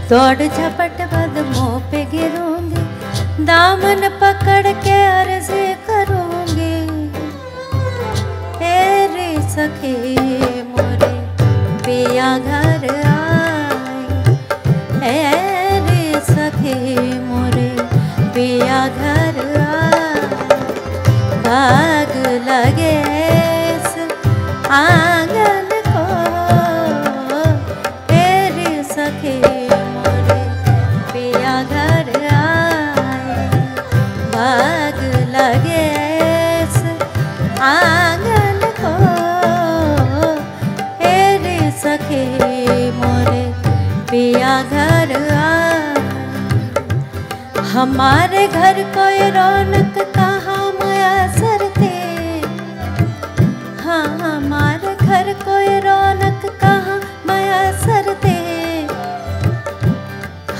दौड़ झपट कदमों पे गिरूंगी, दामन पकड़ के अर्ज करूंगी। तेरे सखी मोरे पिया घर आए, रे सखी मोरे पिया घर आए। भाग लगे इस आंगन को, तेरे सखी मोरे पिया घर आए। भाग लगे इस आंगन को, तेरे सखी मोरे पिया घर आए। हमारे घर कोई रौनक कहाँ मुयस्सर थे, हाँ हमारे घर कोई रौनक कहाँ मुयस्सर थे।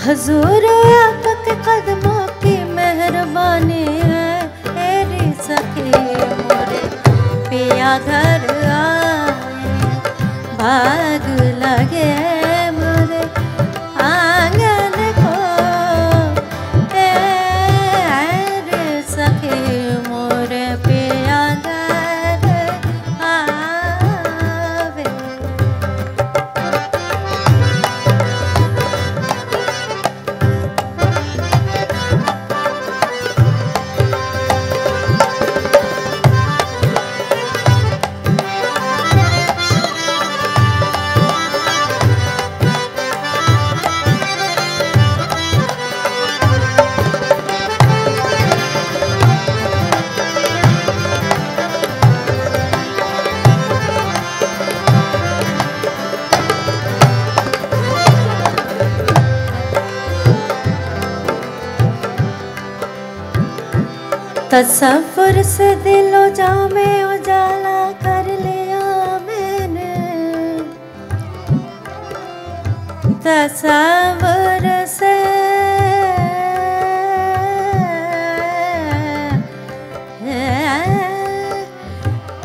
हुजूर आपके कदमों की मेहरबानी है, तेरी सखी मोरे पिया घर आए। भाग लगे मोरे आंगन को, तेरे सखी मोरे पिया घर आवे। तसव्वुर से दिलो जामे उजाला कर लिया मैंने, तसव्वुर से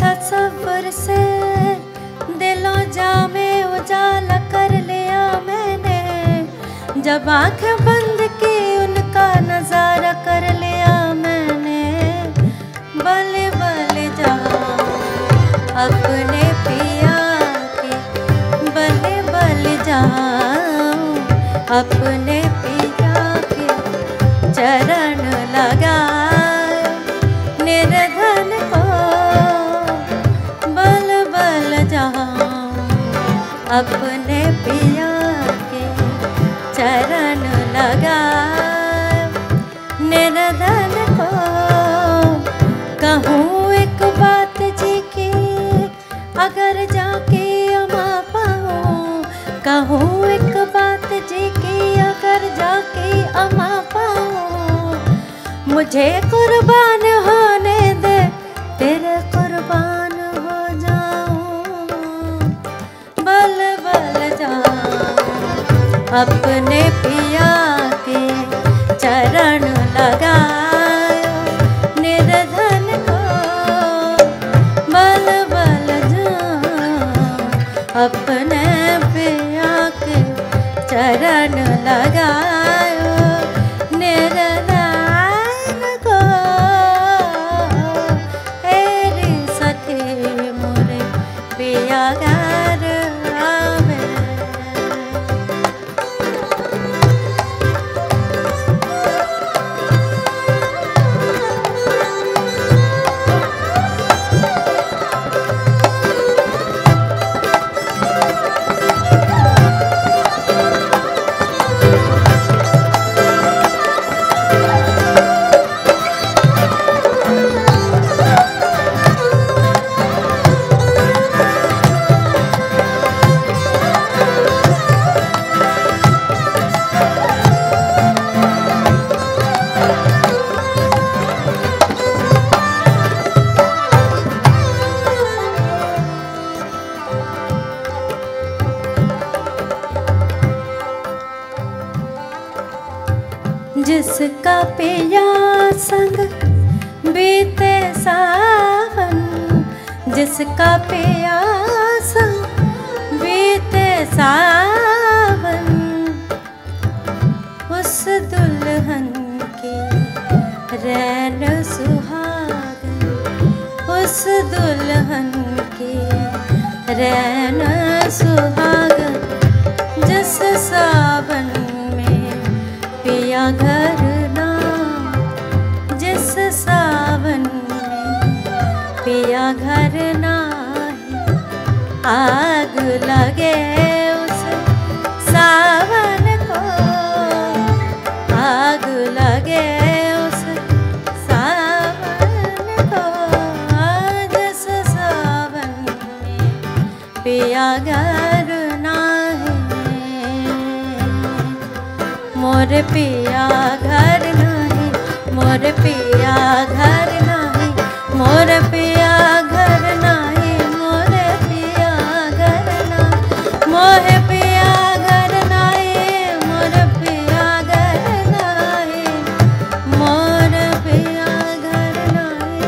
तसव्वुर से दिलो जामे उजाला कर लिया मैंने। जब आंखें बंद की उनका नजारा कर लिया मैंने। बले बले जाऊं अपने पिया के, बले बले जाऊं अपने पिया के। चरण लगाए निर्धन को, बल बल जाऊं अपने पिया के। चरण लगाए निर्धन को। कहूँ एक बात जी की अगर जाके अमा पाऊँ, कहूँ एक बात जी की अगर जाके अमा पाऊँ। मुझे कुर्बान होने दे, तेरे कुर्बान हो जाऊँ। बल बल जाऊँ अपने पिया के। चरण लगायो निर्धन को, बल बल जाऊं अपने पिया के। चरण लगायो निर्धन को, तेरी सखी मोरे पिया घर आवे। जिसका पिया संग बीते सावन, जिसका पिया संग बीते सावन। रैन सुहागन जिस सावन में पिया घर ना, जिस सावन में पिया घर नाही, आग लगे उस सावन को, आग लगे उस सावन को, जिस सावन में पिया घर नाही, मोर पिया घर नाही, मोर पिया घर नाही, मोर पिया घर नाही, मोर पिया घर नाही, मोह पिया घर नाही, मोर पिया घर नाही, मोर पिया घर नाही।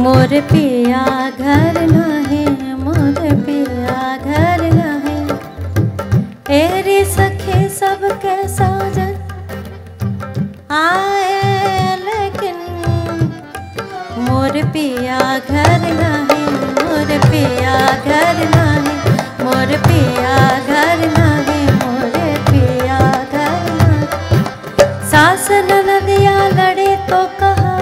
मोर पिया घर नाही, मोर पिया घर नाही, एरी सखी सबके साजन आए लेकिन मोर पिया घर नाही, मोर पिया घर नाही, मोर पिया घर नाही, मोर पिया घर नाही। सास ननदिया लड़े तो कहा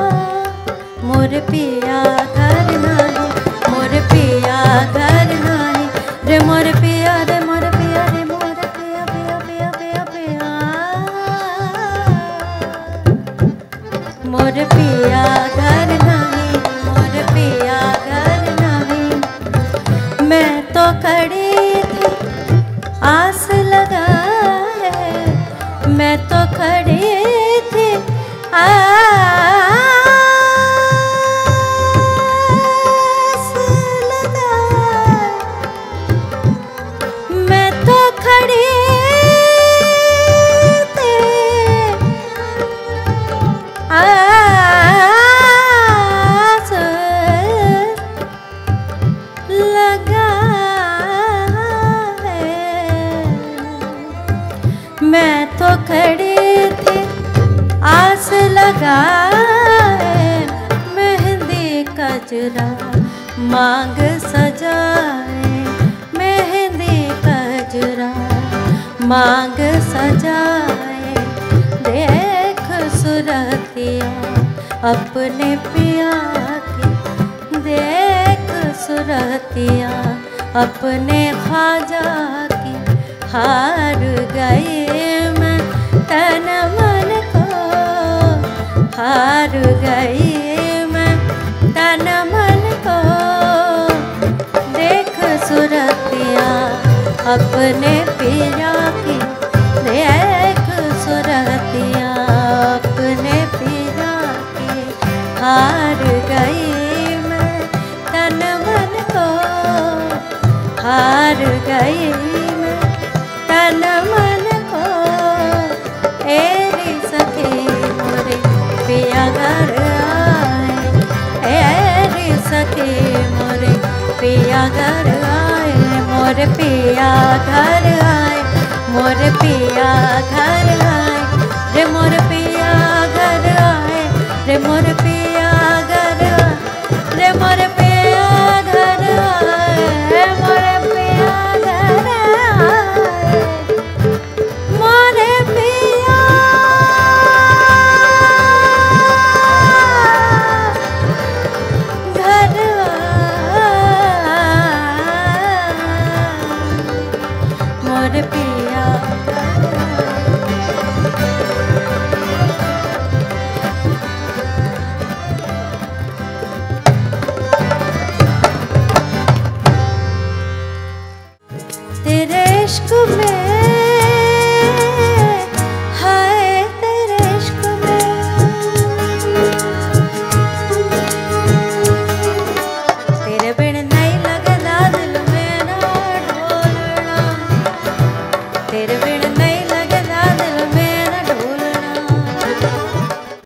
मोर पिया घर नाही, मोर पिया घर नाही, रे मोर पिया रे मोर पिया रे मोर पिया पिया पिया पिया पिया, मोर पिया घर नहीं, मोर पिया घर नहीं। मैं तो खड़ी थी आस लगाए, मैं तो खड़ी थी मैं तो खड़ी थी आस लगाए, मेहंदी कजरा मांग सजाए, मेहंदी कजरा मांग सजाए, देख सुरतिया अपने पिया की, देख सुरतिया अपने ख्वाजा की, हार गई मैं तन मन को, हार गई मैं तन मन को, देख सुरतिया अपने पिया की, देख सुरतिया अपने पिया की, हार गई मैं तन मन को, हार गई मैं तन मन को। एरी सखी मोरे पिया घर आए, एरी सखी मोरे पिया घर आए, मोर पिया घर आए, मोर पिया घर आए, रे मोर पिया घर आए, रे मोर पिया घर आए, रे मोर